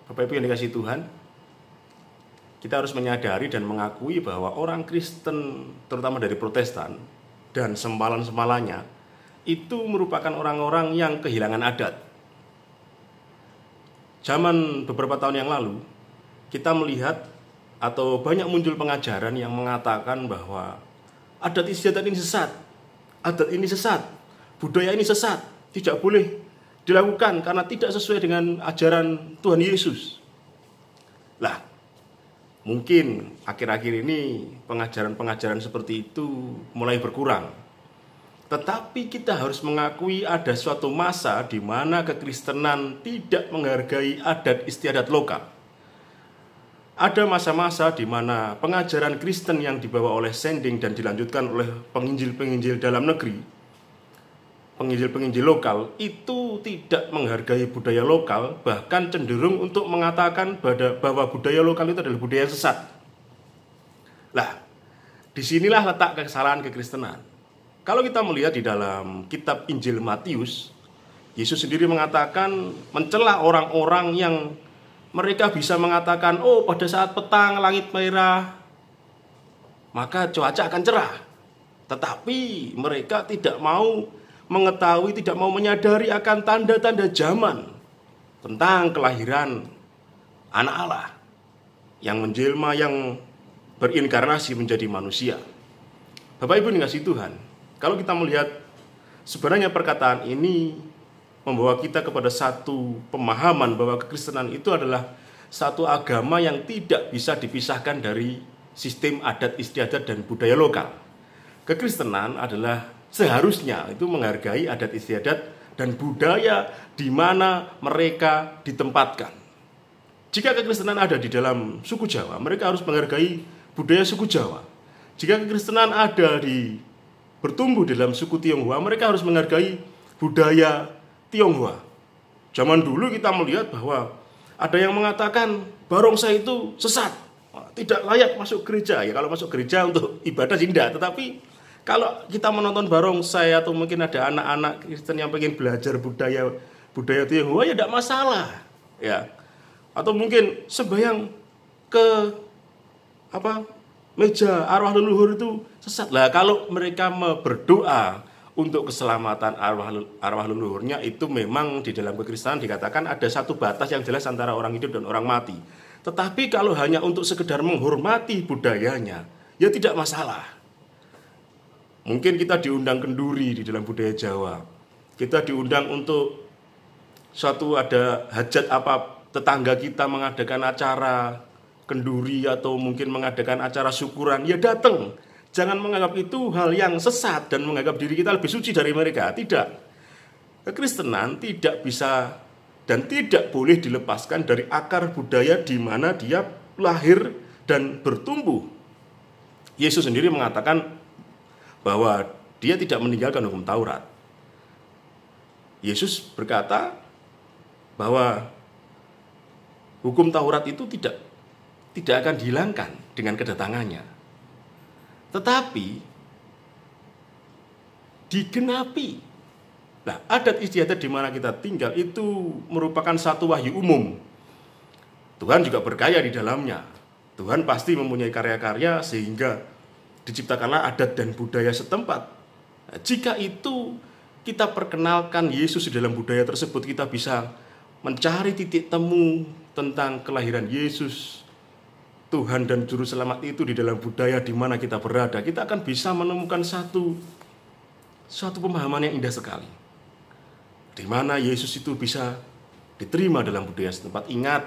Bapak Ibu yang dikasihi Tuhan, kita harus menyadari dan mengakui bahwa orang Kristen, terutama dari Protestan dan sempalan-sempalannya, itu merupakan orang-orang yang kehilangan adat. Zaman beberapa tahun yang lalu, kita melihat atau banyak muncul pengajaran yang mengatakan bahwa adat istiadat ini sesat, adat ini sesat, budaya ini sesat, tidak boleh dilakukan karena tidak sesuai dengan ajaran Tuhan Yesus. Lah, mungkin akhir-akhir ini pengajaran-pengajaran seperti itu mulai berkurang. Tetapi kita harus mengakui ada suatu masa di mana kekristenan tidak menghargai adat istiadat lokal. Ada masa-masa di mana pengajaran Kristen yang dibawa oleh Sending dan dilanjutkan oleh penginjil-penginjil dalam negeri, penginjil-penginjil lokal, itu tidak menghargai budaya lokal, bahkan cenderung untuk mengatakan bahwa budaya lokal itu adalah budaya sesat. Lah, disinilah letak kesalahan kekristenan. Kalau kita melihat di dalam kitab Injil Matius, Yesus sendiri mengatakan mencela orang-orang yang mereka bisa mengatakan, oh pada saat petang langit merah, maka cuaca akan cerah. Tetapi mereka tidak mau mengetahui, tidak mau menyadari akan tanda-tanda zaman tentang kelahiran anak Allah yang menjelma, yang berinkarnasi menjadi manusia. Bapak Ibu dikasihi Tuhan, kalau kita melihat sebenarnya perkataan ini membawa kita kepada satu pemahaman bahwa kekristenan itu adalah satu agama yang tidak bisa dipisahkan dari sistem adat istiadat dan budaya lokal. Kekristenan adalah seharusnya itu menghargai adat istiadat dan budaya di mana mereka ditempatkan. Jika kekristenan ada di dalam suku Jawa, mereka harus menghargai budaya suku Jawa. Jika kekristenan ada bertumbuh dalam suku Tionghoa, mereka harus menghargai budaya Tionghoa. Zaman dulu kita melihat bahwa ada yang mengatakan barongsai itu sesat, tidak layak masuk gereja. Ya kalau masuk gereja untuk ibadah tidak, tetapi kalau kita menonton barongsai atau mungkin ada anak-anak Kristen yang pengen belajar budaya Tionghoa, ya tidak masalah, ya. Atau mungkin sembahyang ke meja arwah leluhur itu sesat. Lah kalau mereka berdoa untuk keselamatan arwah leluhurnya, itu memang di dalam kekristenan dikatakan ada satu batas yang jelas antara orang hidup dan orang mati. Tetapi kalau hanya untuk sekedar menghormati budayanya, ya tidak masalah. Mungkin kita diundang kenduri di dalam budaya Jawa. Kita diundang untuk suatu ada hajat apa, tetangga kita mengadakan acara kenduri atau mungkin mengadakan acara syukuran, ya datang. Jangan menganggap itu hal yang sesat dan menganggap diri kita lebih suci dari mereka. Tidak. Kekristenan tidak bisa dan tidak boleh dilepaskan dari akar budaya di mana dia lahir dan bertumbuh. Yesus sendiri mengatakan bahwa dia tidak meninggalkan hukum Taurat. Yesus berkata bahwa hukum Taurat itu tidak akan dihilangkan dengan kedatangannya. Tetapi digenapi. Nah, adat istiadat di mana kita tinggal itu merupakan satu wahyu umum. Tuhan juga berkarya di dalamnya. Tuhan pasti mempunyai karya-karya sehingga diciptakanlah adat dan budaya setempat. Nah, jika itu kita perkenalkan Yesus di dalam budaya tersebut, kita bisa mencari titik temu tentang kelahiran Yesus, Tuhan dan Juru Selamat itu di dalam budaya di mana kita berada. Kita akan bisa menemukan satu pemahaman yang indah sekali, di mana Yesus itu bisa diterima dalam budaya setempat. Ingat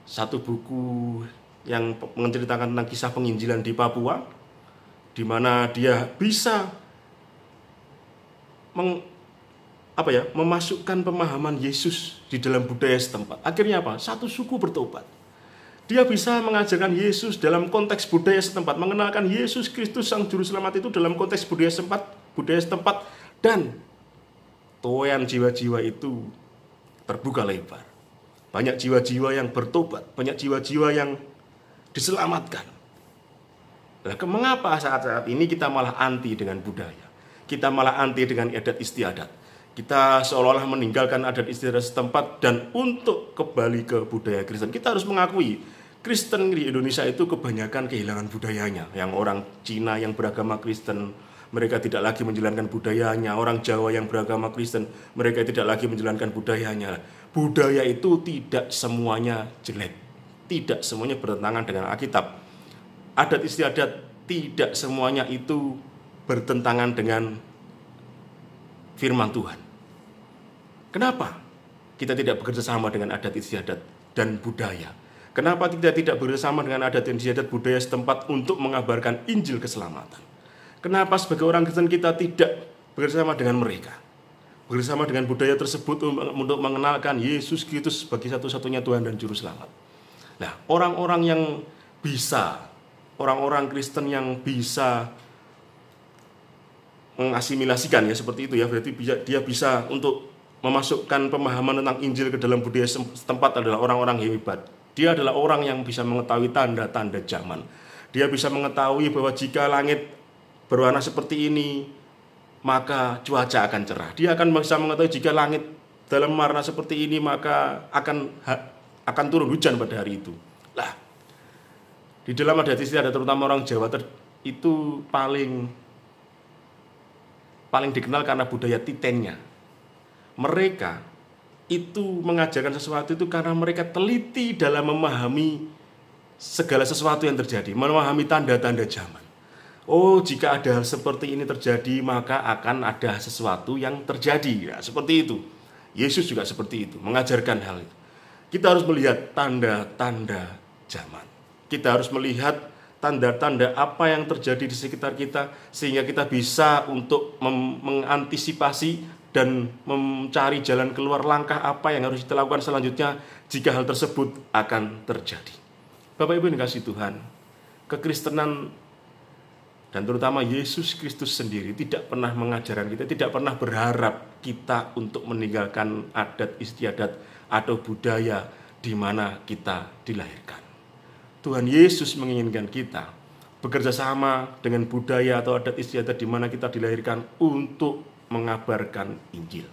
satu buku yang menceritakan tentang kisah penginjilan di Papua, di mana dia bisa memasukkan pemahaman Yesus di dalam budaya setempat. Akhirnya apa? Satu suku bertobat. Dia bisa mengajarkan Yesus dalam konteks budaya setempat, mengenalkan Yesus Kristus Sang Juru Selamat itu dalam konteks budaya setempat, dan toyan jiwa-jiwa itu terbuka lebar. Banyak jiwa-jiwa yang bertobat, banyak jiwa-jiwa yang diselamatkan. Nah, mengapa saat-saat ini kita malah anti dengan budaya? Kita malah anti dengan adat istiadat. Kita seolah-olah meninggalkan adat istiadat setempat dan untuk kembali ke budaya Kristen. Kita harus mengakui Kristen di Indonesia itu kebanyakan kehilangan budayanya. Yang orang Cina yang beragama Kristen, mereka tidak lagi menjalankan budayanya. Orang Jawa yang beragama Kristen, mereka tidak lagi menjalankan budayanya. Budaya itu tidak semuanya jelek, tidak semuanya bertentangan dengan Alkitab. Adat istiadat tidak semuanya itu bertentangan dengan firman Tuhan. Kenapa kita tidak bekerja sama dengan adat istiadat dan budaya? Kenapa kita tidak bekerja sama dengan adat istiadat budaya setempat untuk mengabarkan Injil keselamatan? Kenapa sebagai orang Kristen kita tidak bekerja sama dengan mereka? Bekerja sama dengan budaya tersebut untuk mengenalkan Yesus Kristus sebagai satu-satunya Tuhan dan Juru Selamat. Nah, orang-orang Kristen yang bisa mengasimilasikan ya seperti itu ya, berarti dia bisa untuk memasukkan pemahaman tentang Injil ke dalam budaya setempat adalah orang-orang yang hebat. Dia adalah orang yang bisa mengetahui tanda-tanda zaman. Dia bisa mengetahui bahwa jika langit berwarna seperti ini, maka cuaca akan cerah. Dia akan bisa mengetahui jika langit dalam warna seperti ini, maka akan turun hujan pada hari itu. Lah, di dalam adat istiadat terutama orang Jawa itu paling dikenal karena budaya titennya. Mereka itu mengajarkan sesuatu itu karena mereka teliti dalam memahami segala sesuatu yang terjadi, memahami tanda-tanda zaman. Oh, jika ada hal seperti ini terjadi, maka akan ada sesuatu yang terjadi. Ya, seperti itu. Yesus juga seperti itu, mengajarkan hal itu. Kita harus melihat tanda-tanda zaman. Kita harus melihat tanda-tanda apa yang terjadi di sekitar kita, sehingga kita bisa untuk mengantisipasi dan mencari jalan keluar, langkah apa yang harus kita lakukan selanjutnya jika hal tersebut akan terjadi. Bapak Ibu yang dikasihi Tuhan, kekristenan dan terutama Yesus Kristus sendiri tidak pernah mengajarkan kita, tidak pernah berharap kita untuk meninggalkan adat istiadat atau budaya di mana kita dilahirkan. Tuhan Yesus menginginkan kita bekerja sama dengan budaya atau adat istiadat di mana kita dilahirkan untuk mengabarkan Injil.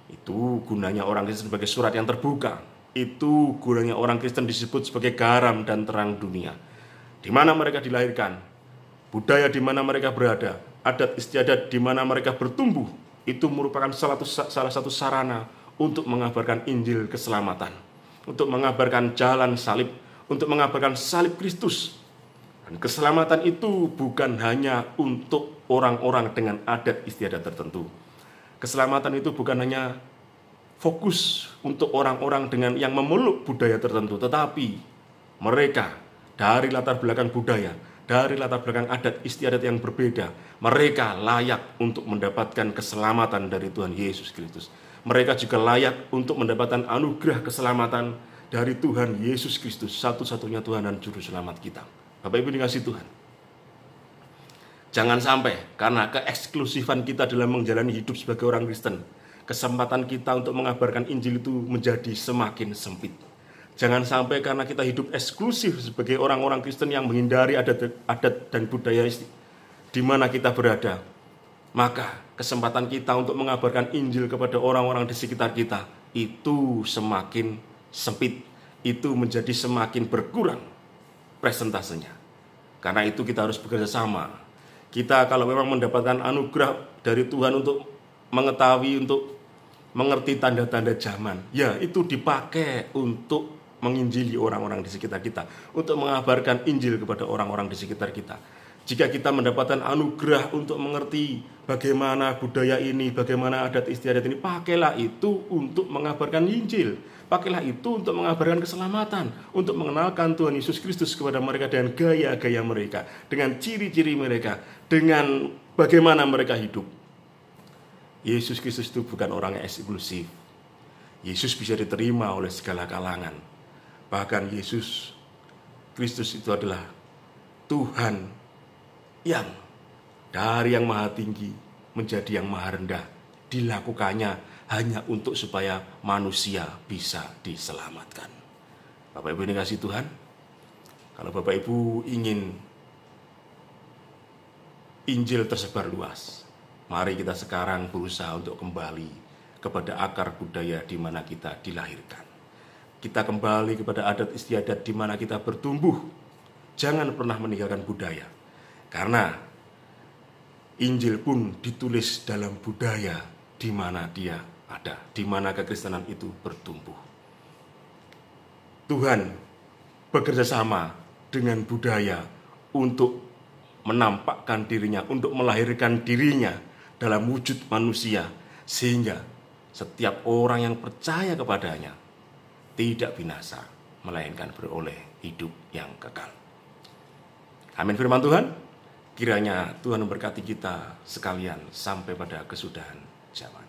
Itu gunanya orang Kristen sebagai surat yang terbuka. Itu gunanya orang Kristen disebut sebagai garam dan terang dunia. Di mana mereka dilahirkan, budaya di mana mereka berada, adat istiadat di mana mereka bertumbuh, itu merupakan salah satu sarana untuk mengabarkan Injil keselamatan, untuk mengabarkan jalan salib, untuk mengabarkan salib Kristus. Dan keselamatan itu bukan hanya untuk orang-orang dengan adat istiadat tertentu. Keselamatan itu bukan hanya fokus untuk orang-orang dengan yang memeluk budaya tertentu, tetapi mereka dari latar belakang budaya, dari latar belakang adat istiadat yang berbeda, mereka layak untuk mendapatkan keselamatan dari Tuhan Yesus Kristus. Mereka juga layak untuk mendapatkan anugerah keselamatan dari Tuhan Yesus Kristus, satu-satunya Tuhan dan Juru Selamat kita. Bapak Ibu dikasihi Tuhan, jangan sampai karena keeksklusifan kita dalam menjalani hidup sebagai orang Kristen, kesempatan kita untuk mengabarkan Injil itu menjadi semakin sempit. Jangan sampai karena kita hidup eksklusif sebagai orang-orang Kristen yang menghindari adat dan budaya di mana kita berada, maka kesempatan kita untuk mengabarkan Injil kepada orang-orang di sekitar kita itu semakin sempit, itu menjadi semakin berkurang presentasenya. Karena itu kita harus bekerja sama. Kita kalau memang mendapatkan anugerah dari Tuhan untuk mengetahui, untuk mengerti tanda-tanda zaman, ya itu dipakai untuk menginjili orang-orang di sekitar kita, untuk mengabarkan Injil kepada orang-orang di sekitar kita. Jika kita mendapatkan anugerah untuk mengerti bagaimana budaya ini, bagaimana adat istiadat ini, pakailah itu untuk mengabarkan Injil. Pakailah itu untuk mengabarkan keselamatan, untuk mengenalkan Tuhan Yesus Kristus kepada mereka dengan gaya-gaya mereka, dengan ciri-ciri mereka, dengan bagaimana mereka hidup. Yesus Kristus itu bukan orang yang eksklusif. Yesus bisa diterima oleh segala kalangan. Bahkan Yesus Kristus itu adalah Tuhan yang dari yang maha tinggi menjadi yang maha rendah, dilakukannya hanya untuk supaya manusia bisa diselamatkan. Bapak Ibu dikasihi Tuhan, kalau Bapak Ibu ingin Injil tersebar luas, Mari kita sekarang berusaha untuk kembali kepada akar budaya di mana kita dilahirkan. Kita kembali kepada adat istiadat di mana kita bertumbuh. Jangan pernah meninggalkan budaya. Karena Injil pun ditulis dalam budaya di mana dia ada, di mana kekristenan itu bertumbuh. Tuhan bekerja sama dengan budaya untuk menampakkan dirinya, untuk melahirkan dirinya dalam wujud manusia, sehingga setiap orang yang percaya kepadanya tidak binasa, melainkan beroleh hidup yang kekal. Amin firman Tuhan. Kiranya Tuhan memberkati kita sekalian sampai pada kesudahan zaman.